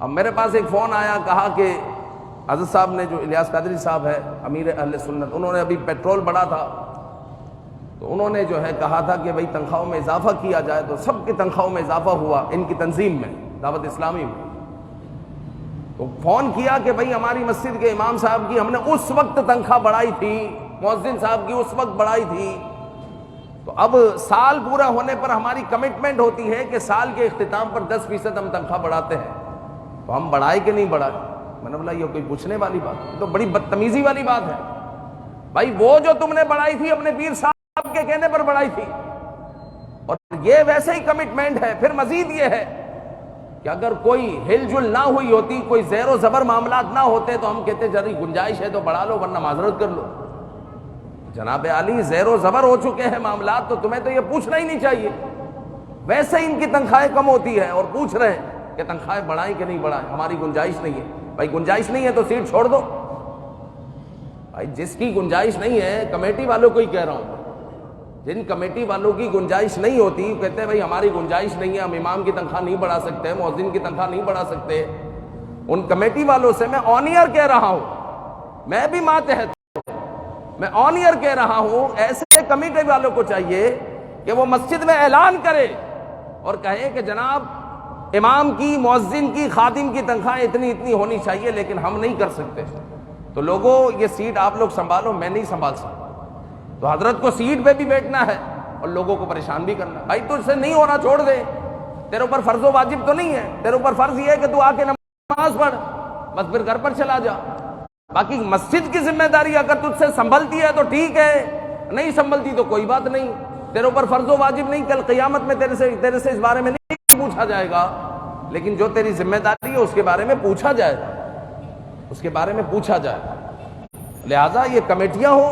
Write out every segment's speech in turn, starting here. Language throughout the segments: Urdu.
اب میرے پاس ایک فون آیا، کہا کہ حضرت صاحب نے، جو الیاس قادری صاحب ہے امیر اہل سنت، انہوں نے ابھی پیٹرول بڑھا تھا تو انہوں نے جو ہے کہا تھا کہ بھئی تنخواہوں میں اضافہ کیا جائے، تو سب کی تنخواہوں میں اضافہ ہوا ان کی تنظیم میں، دعوت اسلامی میں. تو فون کیا کہ بھئی ہماری مسجد کے امام صاحب کی ہم نے اس وقت تنخواہ بڑھائی تھی، مؤذن صاحب کی اس وقت بڑھائی تھی، تو اب سال پورا ہونے پر ہماری کمٹمنٹ ہوتی ہے کہ سال کے اختتام پر 10% ہم تنخواہ بڑھاتے ہیں، تو ہم بڑھائے کہ نہیں بڑھائے؟ میں نے بولا یہ کوئی پوچھنے والی بات ہے، تو بڑی بدتمیزی والی بات ہے. بھائی وہ جو تم نے بڑھائی تھی اپنے پیر صاحب کے کہنے پر بڑھائی تھی، اور یہ ویسے ہی کمٹمنٹ ہے. پھر مزید یہ ہے کہ اگر کوئی ہل جل نہ ہوئی ہوتی، کوئی زیر و زبر معاملات نہ ہوتے تو ہم کہتے جری گنجائش ہے تو بڑھا لو ورنہ معذرت کر لو. جناب علی زیر و زبر ہو چکے ہیں معاملات، تو تمہیں تو یہ پوچھنا ہی نہیں چاہیے. ویسے ہی ان کی تنخواہیں کم ہوتی ہے اور پوچھ رہے ہیں کہ تنخواہیں بڑھائیں کہ نہیں بڑھائیں، ہماری گنجائش نہیں ہے. بھائی گنجائش نہیں ہے تو سیٹ چھوڑ دو. بھائی جس کی گنجائش نہیں ہے، کمیٹی والوں کو ہی کہہ رہا ہوں، جن کمیٹی والوں کی گنجائش نہیں ہوتی، کہتے ہیں بھائی ہماری گنجائش نہیں ہے، ہم امام کی تنخواہ نہیں بڑھا سکتے، مؤذن کی تنخواہ نہیں بڑھا سکتے، ان کمیٹی والوں سے میں آن ایئر کہہ رہا ہوں، میں بھی ماتحت ہوں، میں آن ایئر کہہ رہا ہوں، ایسے کمیٹی والوں کو چاہیے کہ وہ مسجد میں اعلان کرے اور کہے کہ جناب امام کی، مؤذن کی، خادم کی تنخواہیں اتنی ہونی چاہیے، لیکن ہم نہیں کر سکتے. تو لوگوں یہ سیٹ آپ لوگ سنبھالو، میں نہیں سنبھال سکتا. تو حضرت کو سیٹ پہ بھی بیٹھنا ہے اور لوگوں کو پریشان بھی کرنا ہے. بھائی تو اس سے نہیں ہونا، چھوڑ دے، تیرے اوپر فرض و واجب تو نہیں ہے، تیرے اوپر فرض یہ ہے کہ تو آ کے نماز پڑھ، بس پھر گھر پر چلا جا. باقی مسجد کی ذمہ داری اگر تجھ سے سنبھلتی ہے تو ٹھیک ہے، نہیں سنبھلتی تو کوئی بات نہیں، تیرے اوپر فرض و واجب نہیں. کل قیامت میں تیرے سے اس بارے میں نہیں پوچھا جائے گا، لیکن جو تیری ذمہ داری ہے اس کے بارے میں پوچھا جائے گا، اس کے بارے میں پوچھا جائے گا. لہذا یہ کمیٹیاں ہو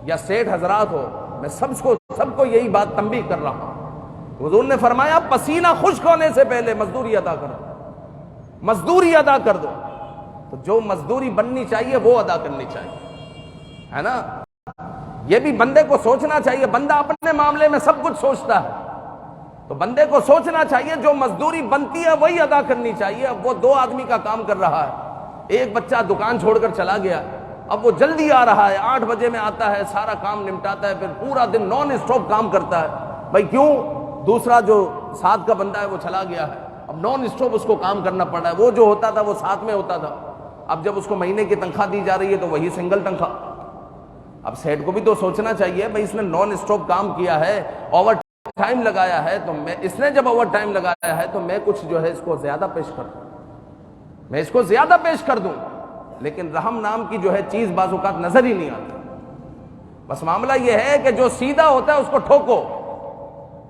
یا سیٹھ حضرات ہو، میں سب کو یہی بات تنبیہ کر رہا ہوں. حضور نے فرمایا پسینہ خشک ہونے سے پہلے مزدوری ادا کر دو، مزدوری ادا کر دو. تو جو مزدوری بننی چاہیے وہ ادا کرنی چاہیے، ہے نا. یہ بھی بندے کو سوچنا چاہیے، بندہ اپنے معاملے میں سب کچھ سوچتا ہے، تو بندے کو سوچنا چاہیے جو مزدوری بنتی ہے وہی ادا کرنی چاہیے. اب وہ 2 آدمی کا کام کر رہا ہے، ایک بچہ دکان چھوڑ کر چلا گیا، اب وہ جلدی آ رہا ہے، 8 بجے میں آتا ہے، سارا کام نمٹاتا ہے، پھر پورا دن نان اسٹاپ کام کرتا ہے. بھائی کیوں؟ دوسرا جو ساتھ کا بندہ ہے وہ چلا گیا ہے، اب نان اسٹاپ اس کو کام کرنا پڑ رہا ہے. وہ جو ہوتا تھا وہ ساتھ میں ہوتا تھا، اب جب اس کو مہینے کی تنخواہ دی جا رہی ہے تو وہی سنگل تنخواہ. اب سیٹ کو بھی تو سوچنا چاہیے، بھائی اس نے نان اسٹاپ کام کیا ہے، اوور ٹائم لگایا ہے، تو اس نے جب اوور ٹائم لگایا ہے تو میں کچھ جو ہے اس کو زیادہ پیش کر دوں، میں اس کو زیادہ پیش کر دوں. لیکن رحم نام کی جو ہے چیز بعض اوقات نظر ہی نہیں آتی. بس معاملہ یہ ہے کہ جو سیدھا ہوتا ہے اس کو ٹھوکو،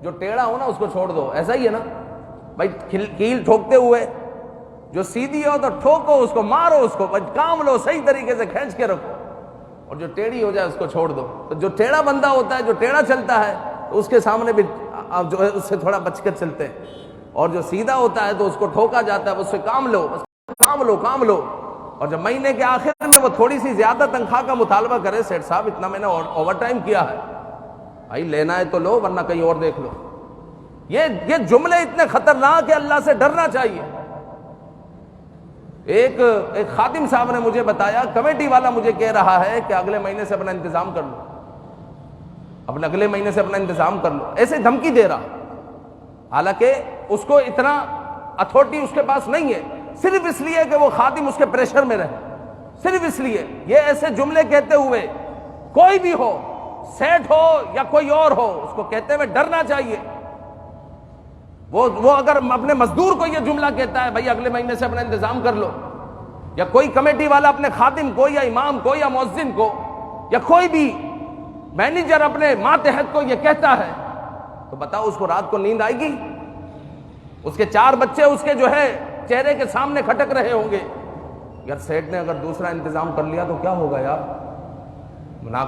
جو ٹیڑھا ہو نا اس کو چھوڑ دو. ایسا ہی ہے نا بھائی، کیل ٹھوکتے ہوئے جو سیدھی ہو تو ٹھوکو اس کو، مارو اس کو، کام لو، صحیح طریقے سے کھینچ کے رکھو، اور جو ٹیڑھی ہو جائے اس کو چھوڑ دو. تو جو ٹیڑھا بندہ ہوتا ہے، جو ٹیڑھا چلتا ہے، تو اس کے سامنے بھی جو ہے اس سے تھوڑا بچ کر چلتے ہیں، اور جو سیدھا ہوتا ہے تو اس کو ٹھوکا جاتا ہے، اس سے کام لو، کام لو. اور جب مہینے کے آخر میں وہ تھوڑی سی زیادہ تنخواہ کا مطالبہ کرے، سیٹ صاحب اتنا میں نے اوور ٹائم کیا ہے، بھائی لینا ہے تو لو ورنہ کہیں اور دیکھ لو. یہ جملے اتنے خطرناک ہے، اللہ سے ڈرنا چاہیے. ایک خادم صاحب نے مجھے بتایا، کمیٹی والا مجھے کہہ رہا ہے کہ اگلے مہینے سے اپنا انتظام کر لو، اگلے مہینے سے اپنا انتظام کر لو، ایسے دھمکی دے رہا. حالانکہ اس کو اتنا اتھارٹی اس کے پاس نہیں ہے، صرف اس لیے کہ وہ خادم اس کے پریشر میں رہے، صرف اس لیے. یہ ایسے جملے کہتے ہوئے کوئی بھی ہو، سیٹ ہو یا کوئی اور ہو، اس کو کہتے ہوئے ڈرنا چاہیے. وہ اگر اپنے مزدور کو یہ جملہ کہتا ہے بھائی اگلے مہینے سے اپنا انتظام کر لو، یا کوئی کمیٹی والا اپنے خادم کو یا امام کو یا مؤذن کو یا کوئی بھی مینیجر اپنے ماتحت کو یہ کہتا ہے، تو بتاؤ اس کو رات کو نیند آئے گی؟ اس کے 4 بچے اس کے جو ہے چہرے کے سامنے کھٹک رہے ہوں گے. یار سیٹ نے اگر دوسرا انتظام کر لیا تو کیا ہوگا یار،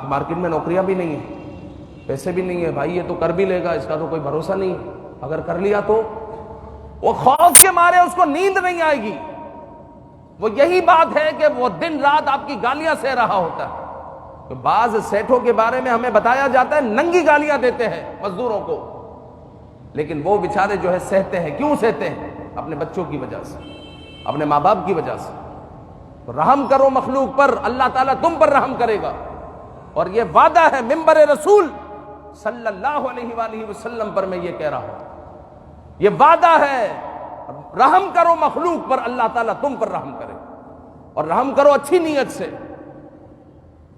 مارکیٹ میں نوکریاں بھی نہیں ہیں، پیسے بھی نہیں ہیں، بھائی یہ تو کر بھی لے گا، اس کا تو کوئی بھروسہ نہیں، اگر کر لیا تو. وہ خوف کے مارے اس کو نیند نہیں آئے گی. وہ یہی بات ہے کہ وہ دن رات آپ کی گالیاں سہ رہا ہوتا ہے. تو بعض سیٹوں کے بارے میں ہمیں بتایا جاتا ہے ننگی گالیاں دیتے ہیں مزدوروں کو، لیکن وہ بیچارے جو ہے سہتے ہیں. کیوں سہتے ہیں؟ اپنے بچوں کی وجہ سے، اپنے ماں باپ کی وجہ سے، تو رحم کرو مخلوق پر، اللہ تعالیٰ تم پر رحم کرے گا۔ اور یہ وعدہ ہے منبر رسول صلی اللہ علیہ وآلہ وسلم پر میں یہ کہہ رہا ہوں، یہ وعدہ ہے، رحم کرو مخلوق پر، اللہ تعالیٰ تم پر رحم کرے، اور رحم کرو اچھی نیت سے،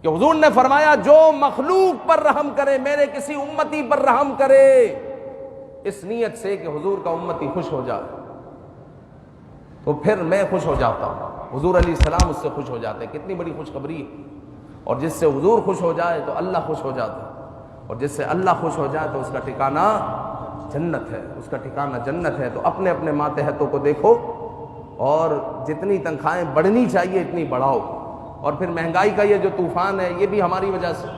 کہ حضور نے فرمایا جو مخلوق پر رحم کرے، میرے کسی امتی پر رحم کرے، اس نیت سے کہ حضور کا امتی خوش ہو جائے، تو پھر میں خوش ہو جاتا ہوں، حضور علیہ السلام اس سے خوش ہو جاتے ہیں۔ کتنی بڑی خوشخبری ہے، اور جس سے حضور خوش ہو جائے تو اللہ خوش ہو جاتا ہے، اور جس سے اللہ خوش ہو جائے تو اس کا ٹھکانہ جنت ہے، اس کا ٹھکانہ جنت ہے۔ تو اپنے اپنے ماتحتوں کو دیکھو، اور جتنی تنخواہیں بڑھنی چاہیے اتنی بڑھاؤ، اور پھر مہنگائی کا یہ جو طوفان ہے یہ بھی ہماری وجہ سے،